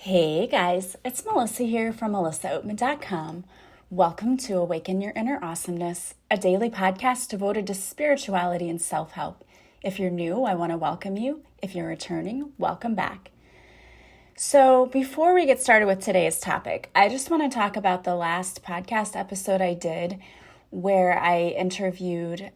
Hey guys, it's Melissa here from melissaoatman.com. Welcome to Awaken Your Inner Awesomeness, a daily podcast devoted to spirituality and self-help. If you're new, I want to welcome you. If you're returning, welcome back. So before we get started with today's topic, I just want to talk about the last podcast episode I did where I interviewed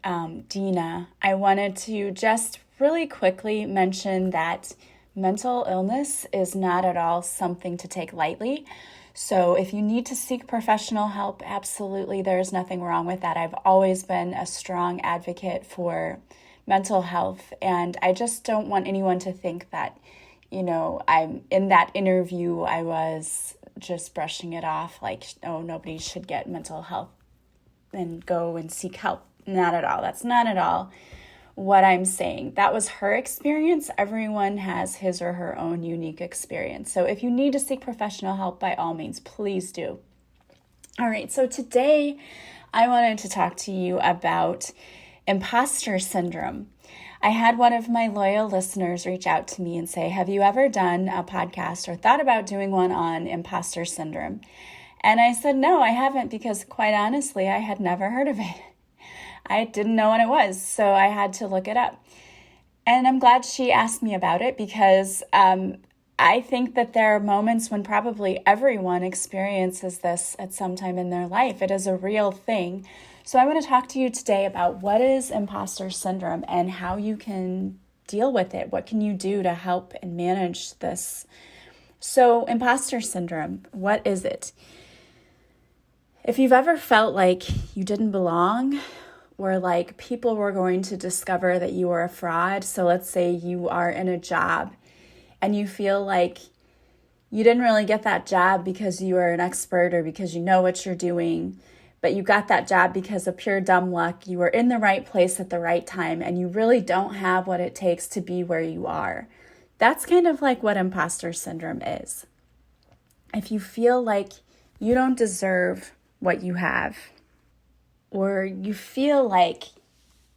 Dina. I wanted to just really quickly mention that mental illness is not at all something to take lightly. So if you need to seek professional help, absolutely, there's nothing wrong with that. I've always been a strong advocate for mental health, and I just don't want anyone to think that, I'm in that interview, I was just brushing it off like, oh, nobody should get mental health and go and seek help. Not at all. That's not at all what I'm saying. That was her experience. Everyone has his or her own unique experience. So if you need to seek professional help, by all means, please do. All right, so today I wanted to talk to you about imposter syndrome. I had one of my loyal listeners reach out to me and say, have you ever done a podcast or thought about doing one on imposter syndrome? And I said, no, I haven't, because quite honestly, I had never heard of it. I didn't know what it was, so I had to look it up. And I'm glad she asked me about it because I think that there are moments when probably everyone experiences this at some time in their life. It is a real thing. So I want to talk to you today about what is imposter syndrome and how you can deal with it. What can you do to help and manage this? So imposter syndrome, what is it? If you've ever felt like you didn't belong, or like people were going to discover that you were a fraud. So let's say you are in a job and you feel like you didn't really get that job because you are an expert or because you know what you're doing, but you got that job because of pure dumb luck. You were in the right place at the right time and you really don't have what it takes to be where you are. That's kind of like what imposter syndrome is. If you feel like you don't deserve what you have, or you feel like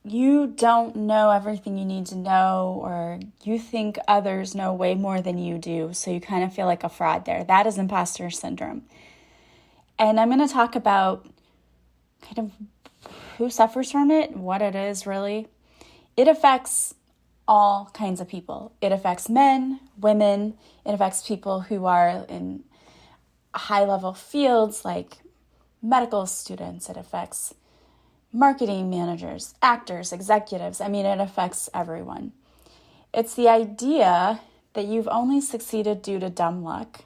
you don't know everything you need to know, or you think others know way more than you do, so you kind of feel like a fraud there. That is imposter syndrome. And I'm going to talk about kind of who suffers from it, what it is really. It affects all kinds of people. It affects men, women. It affects people who are in high-level fields like medical students. It affects marketing managers, actors, executives. It affects everyone. It's the idea that you've only succeeded due to dumb luck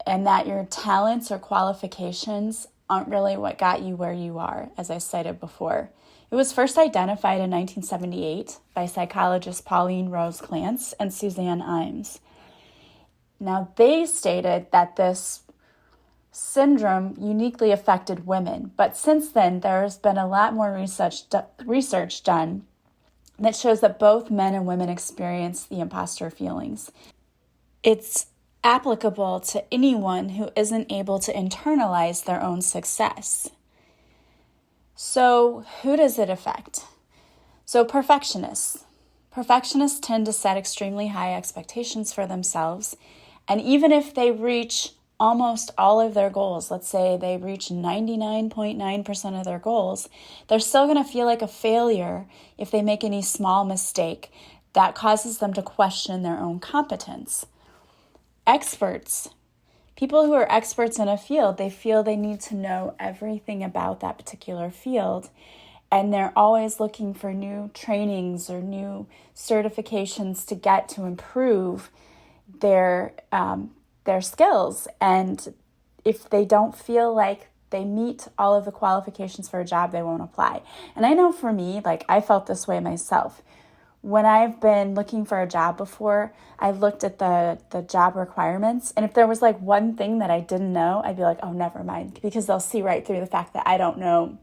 and that your talents or qualifications aren't really what got you where you are, as I cited before. It was first identified in 1978 by psychologists Pauline Rose Clance and Suzanne Imes. Now, they stated that this syndrome uniquely affected women, but since then there's been a lot more research done that shows that both men and women experience the imposter feelings. It's applicable to anyone who isn't able to internalize their own success. So who does it affect? So perfectionists. Perfectionists tend to set extremely high expectations for themselves, and even if they reach almost all of their goals, let's say they reach 99.9% of their goals, they're still going to feel like a failure if they make any small mistake that causes them to question their own competence. Experts, people who are experts in a field, they feel they need to know everything about that particular field, and they're always looking for new trainings or new certifications to get to improve their skills. And if they don't feel like they meet all of the qualifications for a job, they won't apply. And I know for me, I felt this way myself. When I've been looking for a job before, I looked at the job requirements, and if there was one thing that I didn't know, I'd be like, oh, never mind, because they'll see right through the fact that I don't know.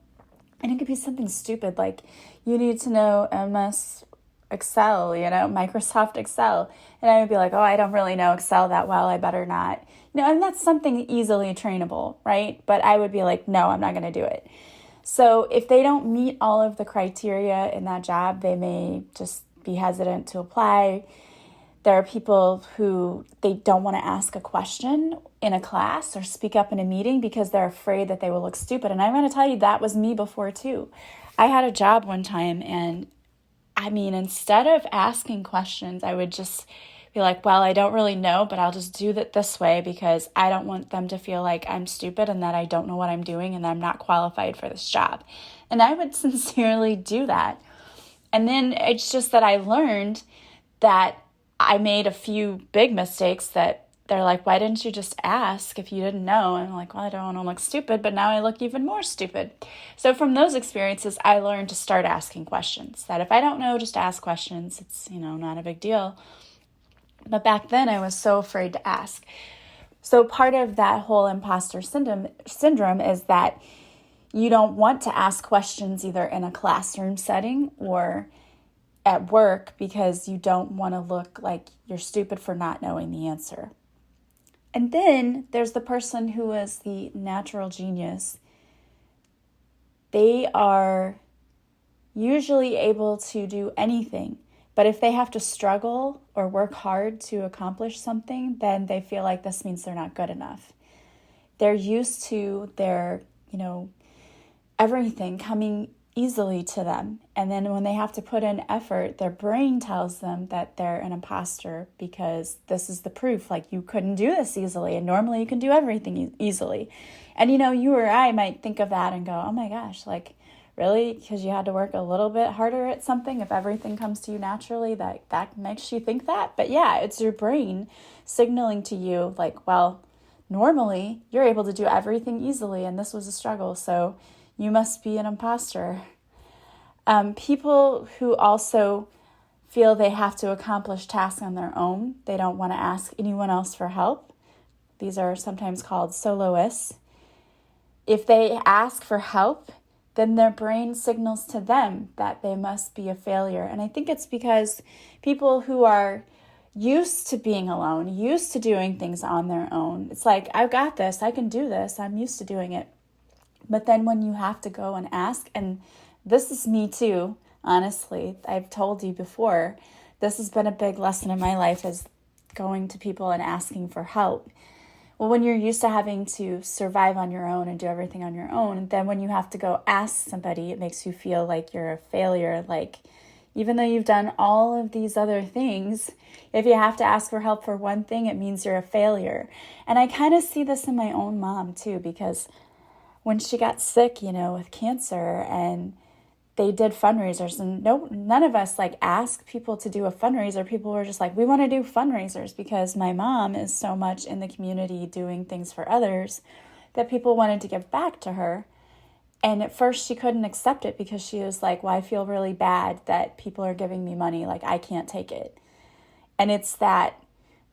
And it could be something stupid like you need to know MS Excel, Microsoft Excel. And I would be like, oh, I don't really know Excel that well. I better not. And that's something easily trainable, right? But I would be like, no, I'm not going to do it. So if they don't meet all of the criteria in that job, they may just be hesitant to apply. There are people who they don't want to ask a question in a class or speak up in a meeting because they're afraid that they will look stupid. And I'm going to tell you, that was me before too. I had a job one time, and instead of asking questions, I would just be like, well, I don't really know, but I'll just do it this way because I don't want them to feel like I'm stupid and that I don't know what I'm doing and that I'm not qualified for this job. And I would sincerely do that. And then it's just that I learned that I made a few big mistakes that they're like, why didn't you just ask if you didn't know? And I'm like, well, I don't want to look stupid, but now I look even more stupid. So from those experiences, I learned to start asking questions. That if I don't know, just ask questions. It's, not a big deal. But back then I was so afraid to ask. So part of that whole imposter syndrome is that you don't want to ask questions either in a classroom setting or at work because you don't want to look like you're stupid for not knowing the answer. And then there's the person who is the natural genius. They are usually able to do anything. But if they have to struggle or work hard to accomplish something, then they feel like this means they're not good enough. They're used to their, everything coming easily to them. And then when they have to put in effort, their brain tells them that they're an imposter because this is the proof, like you couldn't do this easily. And normally you can do everything easily. And, you or I might think of that and go, oh my gosh, like, really? Because you had to work a little bit harder at something? If everything comes to you naturally, that makes you think that? But yeah, it's your brain signaling to you like, well, normally you're able to do everything easily and this was a struggle, so you must be an imposter. People who also feel they have to accomplish tasks on their own, they don't want to ask anyone else for help. These are sometimes called soloists. If they ask for help, then their brain signals to them that they must be a failure. And I think it's because people who are used to being alone, used to doing things on their own, it's like, I've got this, I can do this, I'm used to doing it. But then when you have to go and ask, and this is me too, honestly, I've told you before, this has been a big lesson in my life, is going to people and asking for help. Well, when you're used to having to survive on your own and do everything on your own, then when you have to go ask somebody, it makes you feel like you're a failure. Like, even though you've done all of these other things, if you have to ask for help for one thing, it means you're a failure. And I kind of see this in my own mom too, because when she got sick, with cancer, and they did fundraisers, and none of us asked people to do a fundraiser. People were just like, we want to do fundraisers, because my mom is so much in the community doing things for others that people wanted to give back to her. And at first she couldn't accept it because she was like, well, I feel really bad that people are giving me money. Like, I can't take it. And it's that,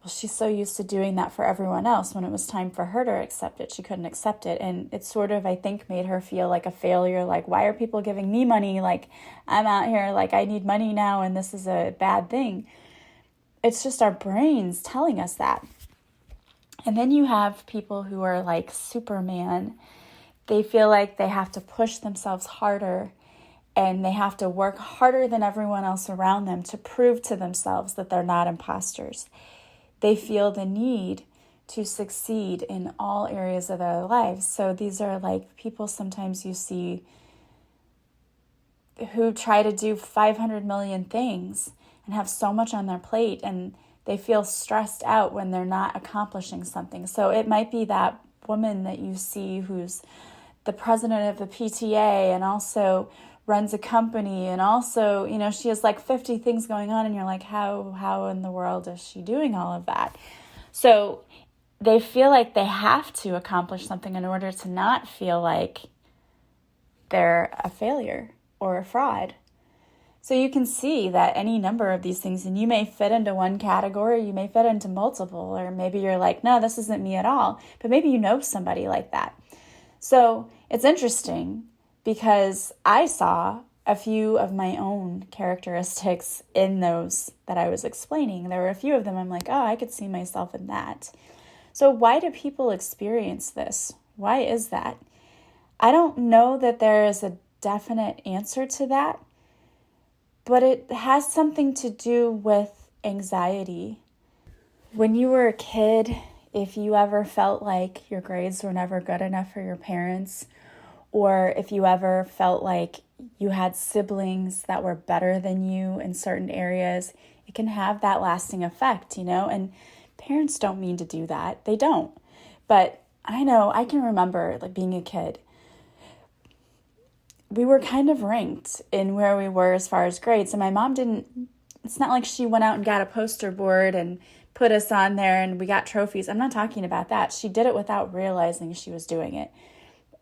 well, she's so used to doing that for everyone else. When it was time for her to accept it, she couldn't accept it. And it sort of, I think, made her feel like a failure. Like, why are people giving me money? Like, I'm out here, like, I need money now, and this is a bad thing. It's just our brains telling us that. And then you have people who are like Superman. They feel like they have to push themselves harder, and they have to work harder than everyone else around them to prove to themselves that they're not imposters. They feel the need to succeed in all areas of their lives. So these are like people sometimes you see who try to do 500 million things and have so much on their plate, and they feel stressed out when they're not accomplishing something. So it might be that woman that you see who's the president of the PTA and also runs a company, and also, she has like 50 things going on, and you're like, how in the world is she doing all of that? So they feel like they have to accomplish something in order to not feel like they're a failure or a fraud. So you can see that any number of these things, and you may fit into one category, you may fit into multiple, or maybe you're like, no, this isn't me at all, but maybe you know somebody like that. So it's interesting because I saw a few of my own characteristics in those that I was explaining. There were a few of them I'm like, oh, I could see myself in that. So why do people experience this? Why is that? I don't know that there is a definite answer to that, but it has something to do with anxiety. When you were a kid, if you ever felt like your grades were never good enough for your parents, or if you ever felt like you had siblings that were better than you in certain areas, it can have that lasting effect, and parents don't mean to do that. They don't. But I know I can remember like being a kid. We were kind of ranked in where we were as far as grades. And my mom it's not like she went out and got a poster board and put us on there and we got trophies. I'm not talking about that. She did it without realizing she was doing it.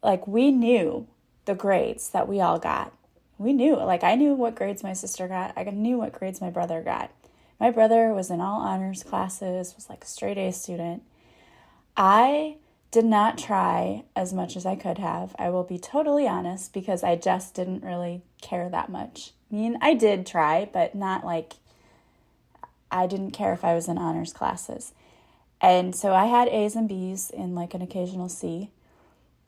Like, we knew the grades that we all got. We knew, like, I knew what grades my sister got. I knew what grades my brother got. My brother was in all honors classes, was like a straight A student. I did not try as much as I could have. I will be totally honest, because I just didn't really care that much. I mean, I did try, but not like, I didn't care if I was in honors classes. And so I had A's and B's and like an occasional C.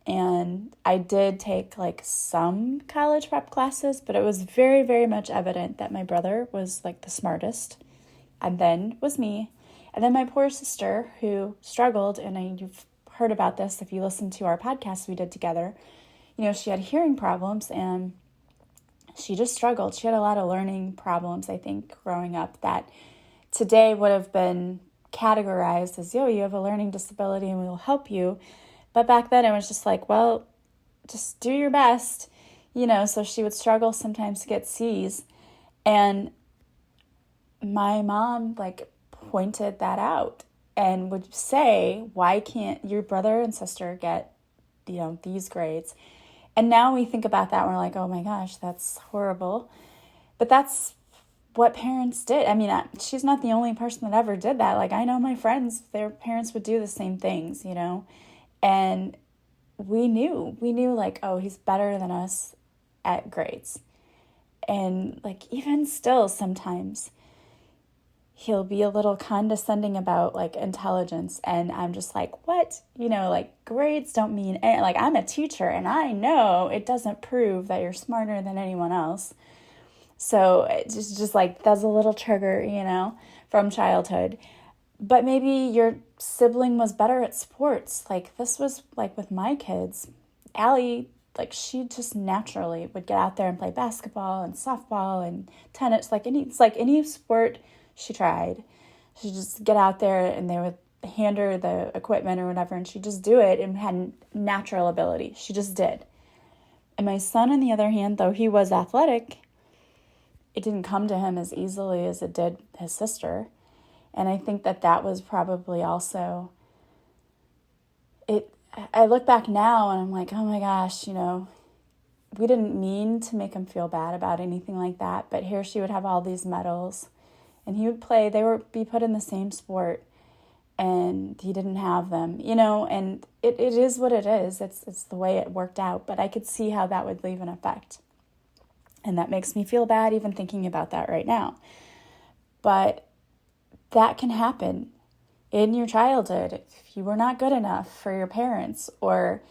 And I did take like some college prep classes, but it was very, very much evident that my brother was like the smartest, and then was me. And then my poor sister, who struggled, and you've heard about this if you listen to our podcast we did together. She had hearing problems and she just struggled. She had a lot of learning problems, I think, growing up that today would have been categorized as, you have a learning disability and we will help you. But back then it was just like, well, just do your best, so she would struggle sometimes to get C's. And my mom like pointed that out and would say, why can't your brother and sister get, these grades? And now we think about that and we're like, oh my gosh, that's horrible. But that's what parents did. I mean, she's not the only person that ever did that. Like, I know my friends, their parents would do the same things, and we knew like, oh, he's better than us at grades. And like, even still sometimes he'll be a little condescending about like intelligence. And I'm just like, what? Like, grades don't mean anything. Like, I'm a teacher and I know it doesn't prove that you're smarter than anyone else. So it just like, that's a little trigger, from childhood. But maybe your sibling was better at sports. Like, this was like with my kids. Allie, like, she just naturally would get out there and play basketball and softball and tennis. It's like any sport she tried. She'd just get out there and they would hand her the equipment or whatever, and she'd just do it and had natural ability. She just did. And my son, on the other hand, though he was athletic, it didn't come to him as easily as it did his sister. And I think that was probably also it. I look back now and I'm like, oh my gosh, we didn't mean to make him feel bad about anything like that. But here she would have all these medals and he would play. They would be put in the same sport and he didn't have them, and it is what it is. It's the way it worked out. But I could see how that would leave an effect. And that makes me feel bad even thinking about that right now. But that can happen in your childhood if you were not good enough for your parents, or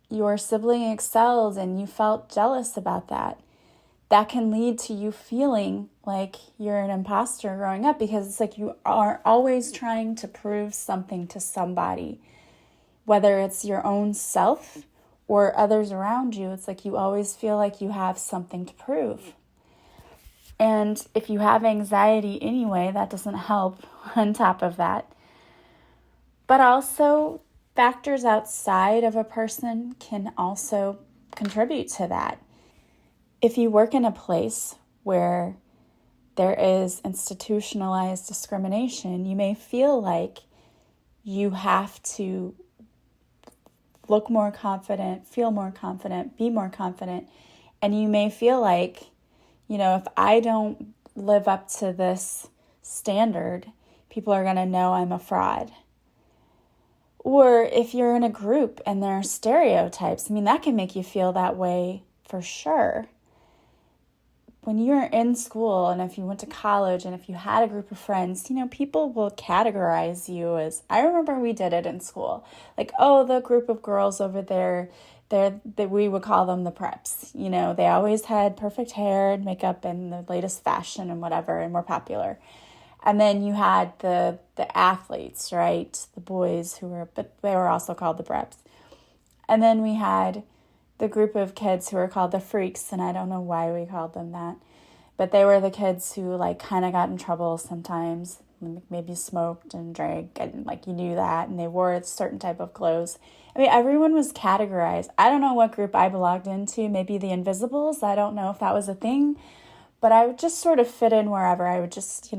your sibling excelled and you felt jealous about that. That can lead to you feeling like you're an imposter growing up, because it's like you are always trying to prove something to somebody, whether it's your own self or others around you. It's like you always feel like you have something to prove. And if you have anxiety anyway, that doesn't help on top of that. But also, factors outside of a person can also contribute to that. If you work in a place where there is institutionalized discrimination, you may feel like you have to look more confident, feel more confident, be more confident. And you may feel like, if I don't live up to this standard, people are going to know I'm a fraud. Or if you're in a group and there are stereotypes, that can make you feel that way for sure. When you're in school and if you went to college and if you had a group of friends, people will categorize you as, I remember we did it in school. Like, oh, the group of girls over there, we would call them the preps. They always had perfect hair and makeup and the latest fashion and whatever, and were popular. And then you had the athletes, right? The boys but they were also called the preps. And then we had the group of kids who were called the freaks, and I don't know why we called them that. But they were the kids who kind of got in trouble sometimes, maybe smoked and drank, and you knew that, and they wore a certain type of clothes. I mean, everyone was categorized. I don't know what group I belonged into, maybe the Invisibles. I don't know if that was a thing, but I would just sort of fit in wherever. I would just,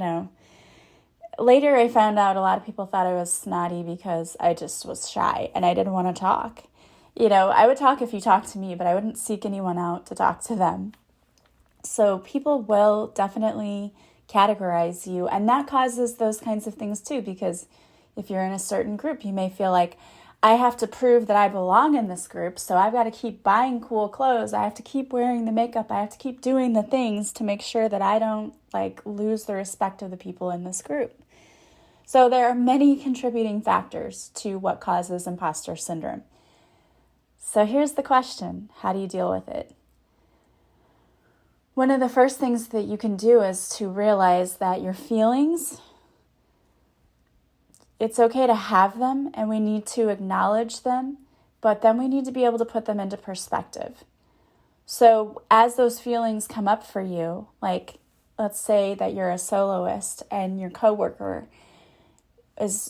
Later I found out a lot of people thought I was snotty because I just was shy and I didn't want to talk. I would talk if you talked to me, but I wouldn't seek anyone out to talk to them. So people will definitely categorize you, and that causes those kinds of things too, because if you're in a certain group, you may feel like, I have to prove that I belong in this group, so I've got to keep buying cool clothes, I have to keep wearing the makeup, I have to keep doing the things to make sure that I don't lose the respect of the people in this group. So there are many contributing factors to what causes imposter syndrome. So here's the question, how do you deal with it? One of the first things that you can do is to realize that your feelings, it's okay to have them and we need to acknowledge them, but then we need to be able to put them into perspective. So as those feelings come up for you, let's say that you're a soloist and your coworker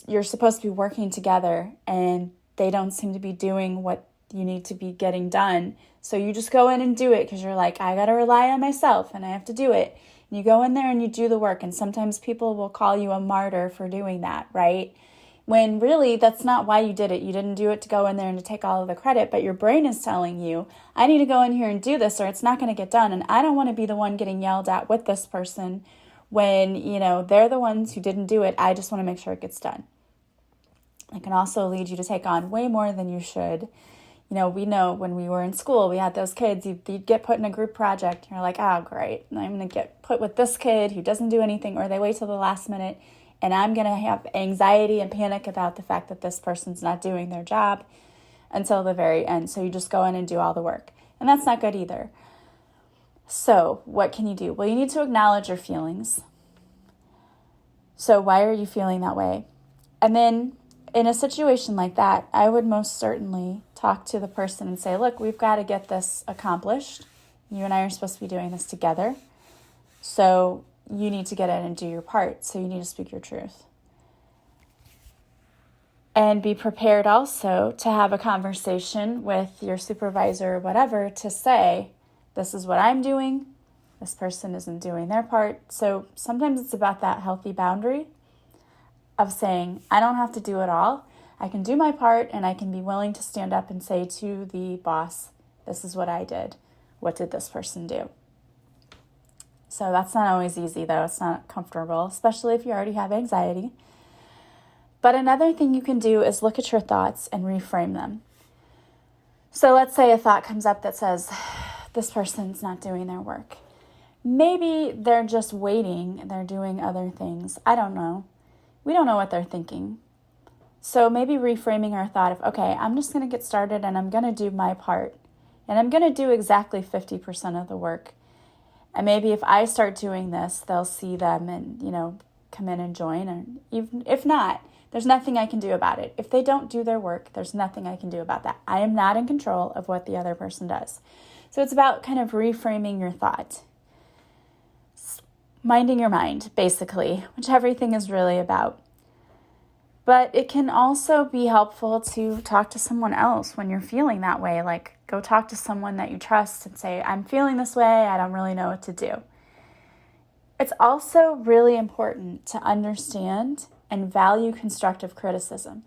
you're supposed to be working together and they don't seem to be doing what you need to be getting done. So you just go in and do it because you're I got to rely on myself and I have to do it. And you go in there and you do the work. And sometimes people will call you a martyr for doing that, right? When really that's not why you did it. You didn't do it to go in there and to take all of the credit, but your brain is telling you, I need to go in here and do this or it's not going to get done. And I don't want to be the one getting yelled at with this person when, they're the ones who didn't do it. I just want to make sure it gets done. It can also lead you to take on way more than you should. We know when we were in school, we had those kids, you'd get put in a group project. You're like, oh, great. I'm going to get put with this kid who doesn't do anything, or they wait till the last minute, and I'm going to have anxiety and panic about the fact that this person's not doing their job until the very end. So you just go in and do all the work. And that's not good either. So what can you do? Well, you need to acknowledge your feelings. So why are you feeling that way? And then in a situation like that, I would most certainly talk to the person and say, look, we've got to get this accomplished. You and I are supposed to be doing this together. So you need to get in and do your part. So you need to speak your truth. And be prepared also to have a conversation with your supervisor or whatever to say, this is what I'm doing. This person isn't doing their part. So sometimes it's about that healthy boundary of saying, I don't have to do it all. I can do my part and I can be willing to stand up and say to the boss, this is what I did. What did this person do? So that's not always easy though. It's not comfortable, especially if you already have anxiety. But another thing you can do is look at your thoughts and reframe them. So let's say a thought comes up that says, this person's not doing their work. Maybe they're just waiting. They're doing other things. I don't know. We don't know what they're thinking. So maybe reframing our thought of, okay, I'm just going to get started and I'm going to do my part. And I'm going to do exactly 50% of the work. And maybe if I start doing this, they'll see them and, come in and join. And even if not, there's nothing I can do about it. If they don't do their work, there's nothing I can do about that. I am not in control of what the other person does. So it's about kind of reframing your thought. Minding your mind, basically, which everything is really about. But it can also be helpful to talk to someone else when you're feeling that way. Go talk to someone that you trust and say, I'm feeling this way. I don't really know what to do. It's also really important to understand and value constructive criticism.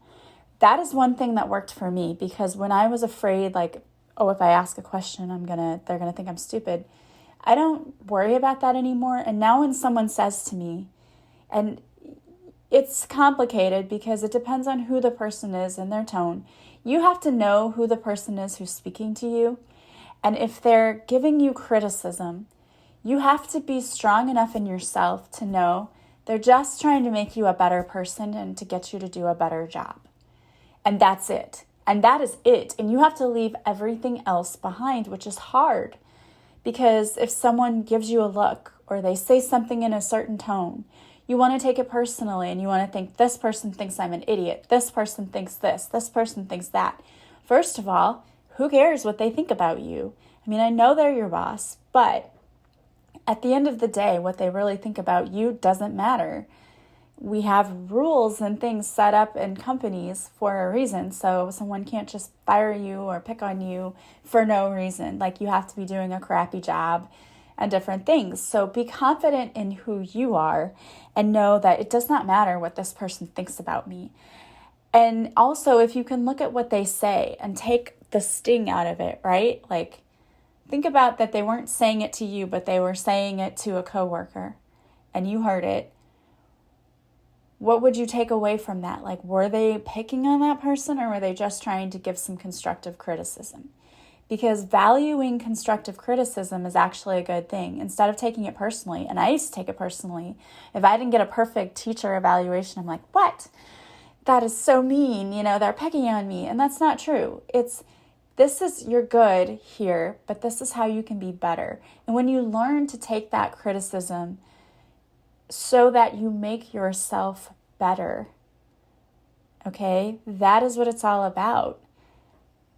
That is one thing that worked for me, because when I was afraid, if I ask a question, they're gonna think I'm stupid. I don't worry about that anymore. And now when someone says to me, and it's complicated because it depends on who the person is and their tone. You have to know who the person is who's speaking to you. And if they're giving you criticism, you have to be strong enough in yourself to know they're just trying to make you a better person and to get you to do a better job. And that's it. And that is it. And you have to leave everything else behind, which is hard. Because if someone gives you a look or they say something in a certain tone, you want to take it personally and you want to think this person thinks I'm an idiot. This person thinks this person thinks that. First of all, who cares what they think about you? I mean, I know they're your boss, but at the end of the day, what they really think about you doesn't matter. We have rules and things set up in companies for a reason, so someone can't just fire you or pick on you for no reason. Like, you have to be doing a crappy job and different things. So be confident in who you are and know that it does not matter what this person thinks about me. And also, if you can look at what they say and take the sting out of it, right? Like, think about that they weren't saying it to you, but they were saying it to a coworker and you heard it. What would you take away from that? Like, were they picking on that person or were they just trying to give some constructive criticism? Because valuing constructive criticism is actually a good thing instead of taking it personally. And I used to take it personally. If I didn't get a perfect teacher evaluation, I'm like, what? That is so mean. They're picking on me. And that's not true. You're good here, but this is how you can be better. And when you learn to take that criticism so that you make yourself better, okay, that is what it's all about.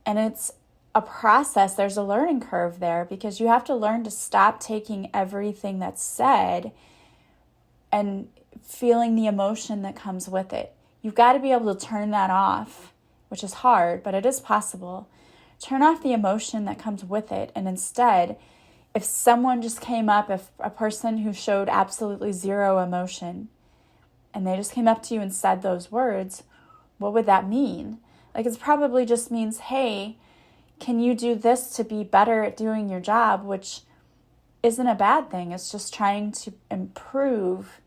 And it's a process. There's a learning curve there because you have to learn to stop taking everything that's said and feeling the emotion that comes with it. You've got to be able to turn that off, which is hard, but it is possible. Turn off the emotion that comes with it. And instead, if someone just came up, if a person who showed absolutely zero emotion, and they just came up to you and said those words, what would that mean? Like, it probably just means, hey, can you do this to be better at doing your job, which isn't a bad thing. It's just trying to improve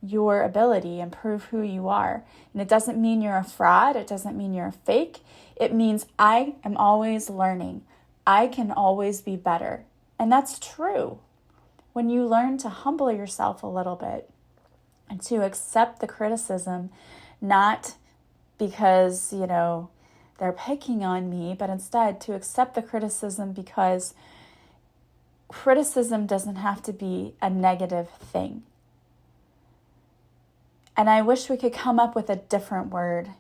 your ability, improve who you are. And it doesn't mean you're a fraud. It doesn't mean you're a fake. It means I am always learning. I can always be better. And that's true. When you learn to humble yourself a little bit and to accept the criticism, not because, they're picking on me, but instead to accept the criticism because criticism doesn't have to be a negative thing. And I wish we could come up with a different word.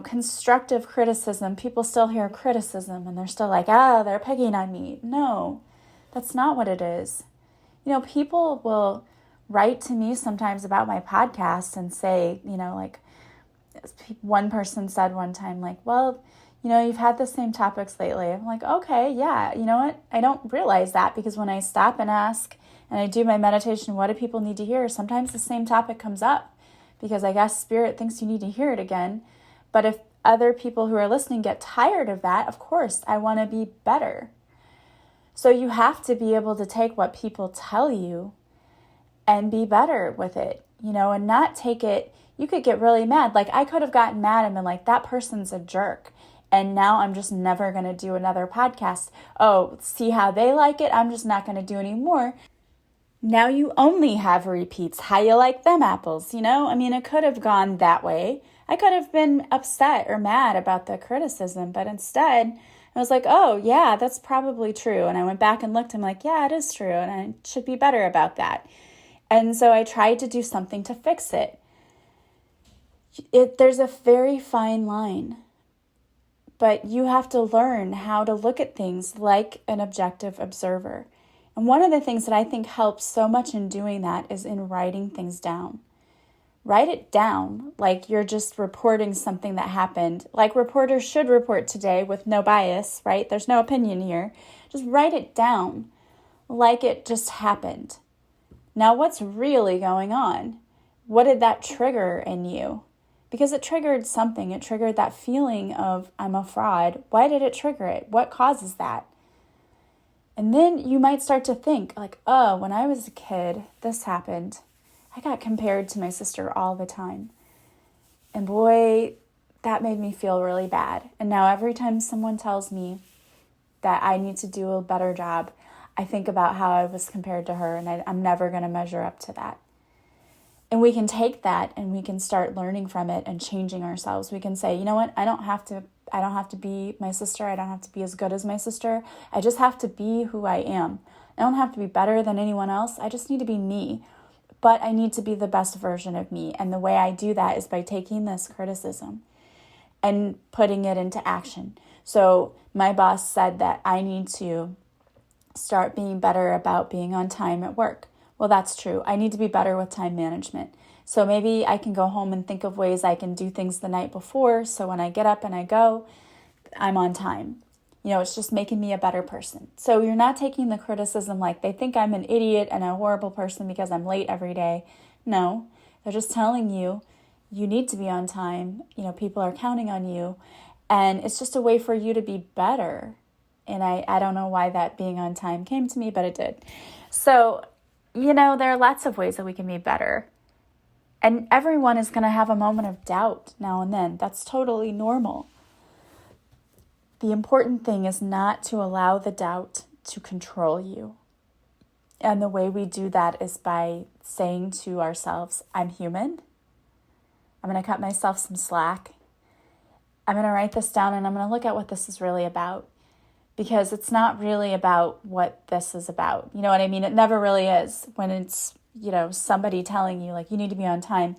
Constructive criticism, people still hear criticism and they're still like, they're picking on me. No, that's not what it is. People will write to me sometimes about my podcast and say, like, one person said one time, like, well, you've had the same topics lately. I'm like, okay, yeah, you know what? I don't realize that because when I stop and ask and I do my meditation, what do people need to hear? Sometimes the same topic comes up because I guess Spirit thinks you need to hear it again. But if other people who are listening get tired of that, of course, I want to be better. So you have to be able to take what people tell you and be better with it, and not take it. You could get really mad. Like, I could have gotten mad and been like, that person's a jerk. And now I'm just never going to do another podcast. Oh, see how they like it? I'm just not going to do any more. Now you only have repeats. How you like them apples? It could have gone that way. I could have been upset or mad about the criticism, but instead I was like, oh yeah, that's probably true. And I went back and looked, I'm like, yeah, it is true. And I should be better about that. And so I tried to do something to fix it. There's a very fine line, but you have to learn how to look at things like an objective observer. And one of the things that I think helps so much in doing that is in writing things down. Write it down like you're just reporting something that happened, like reporters should report today with no bias, right? There's no opinion here. Just write it down like it just happened. Now, what's really going on? What did that trigger in you? Because it triggered something. It triggered that feeling of, I'm a fraud. Why did it trigger it? What causes that? And then you might start to think like, oh, when I was a kid, this happened. I got compared to my sister all the time. And boy, that made me feel really bad. And now every time someone tells me that I need to do a better job, I think about how I was compared to her, and I'm never going to measure up to that. And we can take that and we can start learning from it and changing ourselves. We can say, you know what? I don't have to be my sister. I don't have to be as good as my sister. I just have to be who I am. I don't have to be better than anyone else. I just need to be me. but I need to be the best version of me. And the way I do that is by taking this criticism and putting it into action. So my boss said that I need to start being better about being on time at work. Well, that's true. I need to be better with time management. So maybe I can go home and think of ways I can do things the night before. So when I get up and I go, I'm on time. It's just making me a better person. So you're not taking the criticism like they think I'm an idiot and a horrible person because I'm late every day. No, they're just telling you, you need to be on time. People are counting on you. And it's just a way for you to be better. And I don't know why that being on time came to me, but it did. So, there are lots of ways that we can be better. And everyone is going to have a moment of doubt now and then. That's totally normal. The important thing is not to allow the doubt to control you. And the way we do that is by saying to ourselves, I'm human. I'm going to cut myself some slack. I'm going to write this down and I'm going to look at what this is really about. Because it's not really about what this is about. You know what I mean? It never really is. When it's, somebody telling you, like, you need to be on time.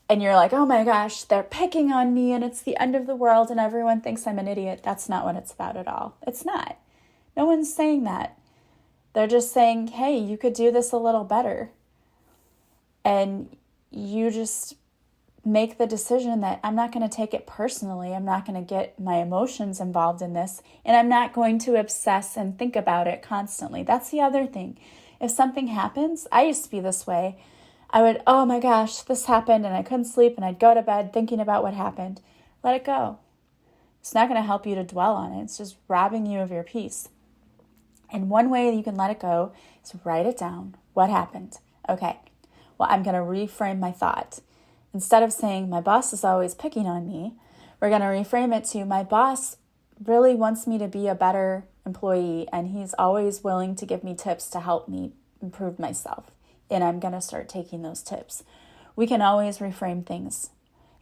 And you're like, oh my gosh, they're picking on me and it's the end of the world and everyone thinks I'm an idiot. That's not what it's about at all. It's not. No one's saying that. They're just saying, hey, you could do this a little better. And you just make the decision that I'm not going to take it personally. I'm not going to get my emotions involved in this. And I'm not going to obsess and think about it constantly. That's the other thing. If something happens, I used to be this way. I would, oh my gosh, this happened and I couldn't sleep and I'd go to bed thinking about what happened. Let it go. It's not going to help you to dwell on it. It's just robbing you of your peace. And one way that you can let it go is write it down. What happened? Okay, well, I'm going to reframe my thought. Instead of saying my boss is always picking on me, we're going to reframe it to my boss really wants me to be a better employee and he's always willing to give me tips to help me improve myself. And I'm going to start taking those tips. We can always reframe things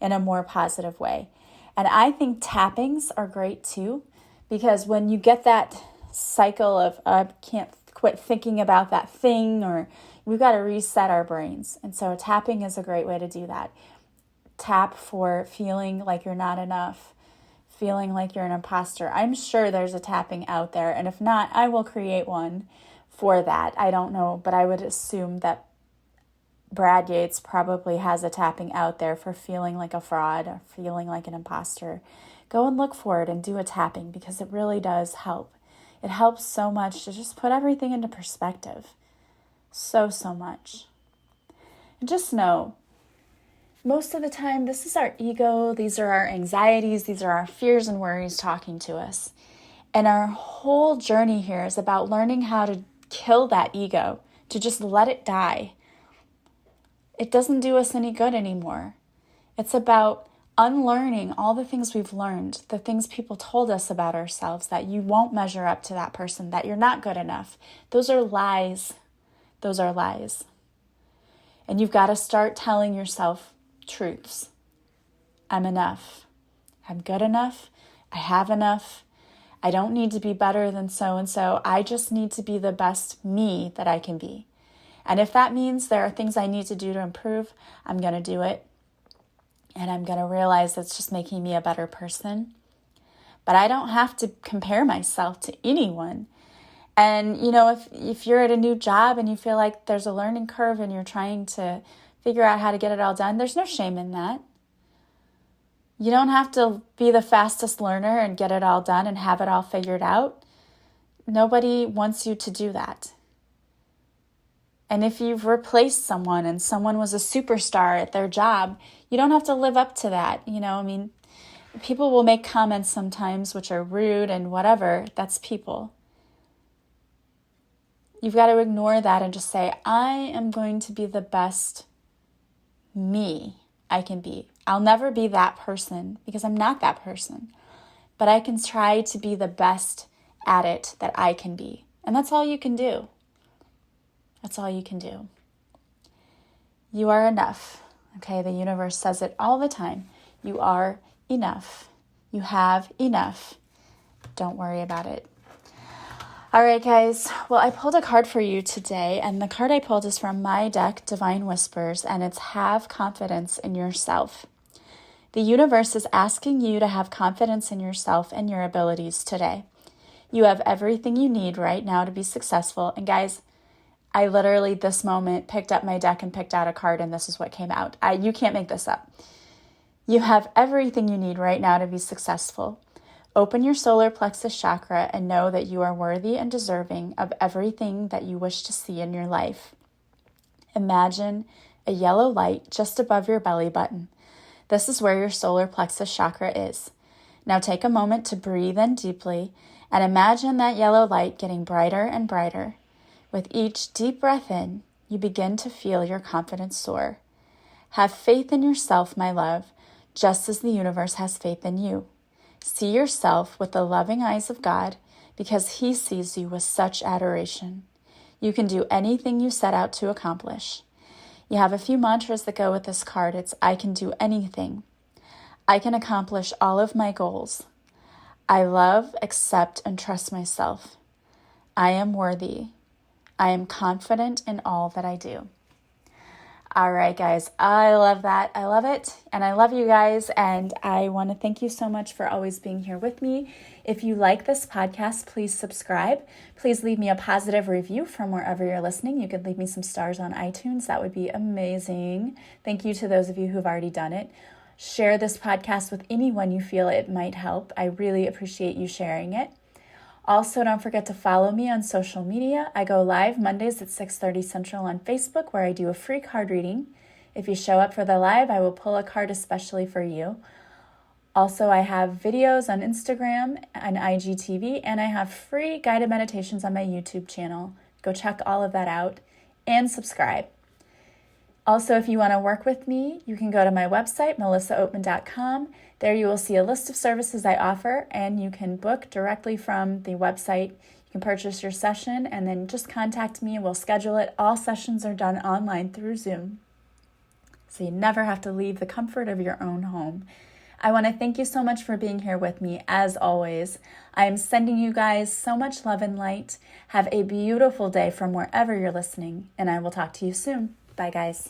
in a more positive way. And I think tappings are great too, because when you get that cycle of, I can't quit thinking about that thing, or we've got to reset our brains. And so tapping is a great way to do that. Tap for feeling like you're not enough, feeling like you're an imposter. I'm sure there's a tapping out there. And if not, I will create one for that. I don't know, but I would assume that Brad Yates probably has a tapping out there for feeling like a fraud or feeling like an imposter. Go and look for it and do a tapping because it really does help. It helps so much to just put everything into perspective. So much. And just know, most of the time, this is our ego. These are our anxieties. These are our fears and worries talking to us. And our whole journey here is about learning how to kill that ego, to just let it die. It doesn't do us any good anymore. It's about unlearning all the things we've learned, the things people told us about ourselves, that you won't measure up to that person, that you're not good enough. Those are lies. Those are lies. And you've got to start telling yourself truths. I'm enough. I'm good enough. I have enough. I don't need to be better than so-and-so. I just need to be the best me that I can be. And if that means there are things I need to do to improve, I'm going to do it. And I'm going to realize it's just making me a better person. But I don't have to compare myself to anyone. And, if you're at a new job and you feel like there's a learning curve and you're trying to figure out how to get it all done, there's no shame in that. You don't have to be the fastest learner and get it all done and have it all figured out. Nobody wants you to do that. And if you've replaced someone and someone was a superstar at their job, you don't have to live up to that. People will make comments sometimes which are rude and whatever. That's people. You've got to ignore that and just say, I am going to be the best me I can be. I'll never be that person because I'm not that person. But I can try to be the best at it that I can be. And that's all you can do. That's all you can do. You are enough. Okay, the universe says it all the time. You are enough. You have enough. Don't worry about it. All right, guys. Well, I pulled a card for you today, and the card I pulled is from my deck, Divine Whispers, and it's Have Confidence in Yourself. The universe is asking you to have confidence in yourself and your abilities today. You have everything you need right now to be successful. And guys, I literally this moment picked up my deck and picked out a card, and this is what came out. You can't make this up. You have everything you need right now to be successful. Open your solar plexus chakra and know that you are worthy and deserving of everything that you wish to see in your life. Imagine a yellow light just above your belly button. This is where your solar plexus chakra is. Now take a moment to breathe in deeply and imagine that yellow light getting brighter and brighter. With each deep breath in, you begin to feel your confidence soar. Have faith in yourself, my love, just as the universe has faith in you. See yourself with the loving eyes of God because He sees you with such adoration. You can do anything you set out to accomplish. You have a few mantras that go with this card. It's I can do anything. I can accomplish all of my goals. I love, accept, and trust myself. I am worthy. I am confident in all that I do. All right, guys, I love that. I love it. And I love you guys. And I want to thank you so much for always being here with me. If you like this podcast, please subscribe. Please leave me a positive review from wherever you're listening. You could leave me some stars on iTunes. That would be amazing. Thank you to those of you who've already done it. Share this podcast with anyone you feel it might help. I really appreciate you sharing it. Also, don't forget to follow me on social media. I go live Mondays at 6:30 Central on Facebook where I do a free card reading. If you show up for the live, I will pull a card especially for you. Also, I have videos on Instagram and IGTV, and I have free guided meditations on my YouTube channel. Go check all of that out and subscribe. Also, if you want to work with me, you can go to my website, melissaoatman.com. There you will see a list of services I offer, and you can book directly from the website. You can purchase your session and then just contact me and we'll schedule it. All sessions are done online through Zoom, so you never have to leave the comfort of your own home. I want to thank you so much for being here with me, as always. I am sending you guys so much love and light. Have a beautiful day from wherever you're listening, and I will talk to you soon. Bye, guys.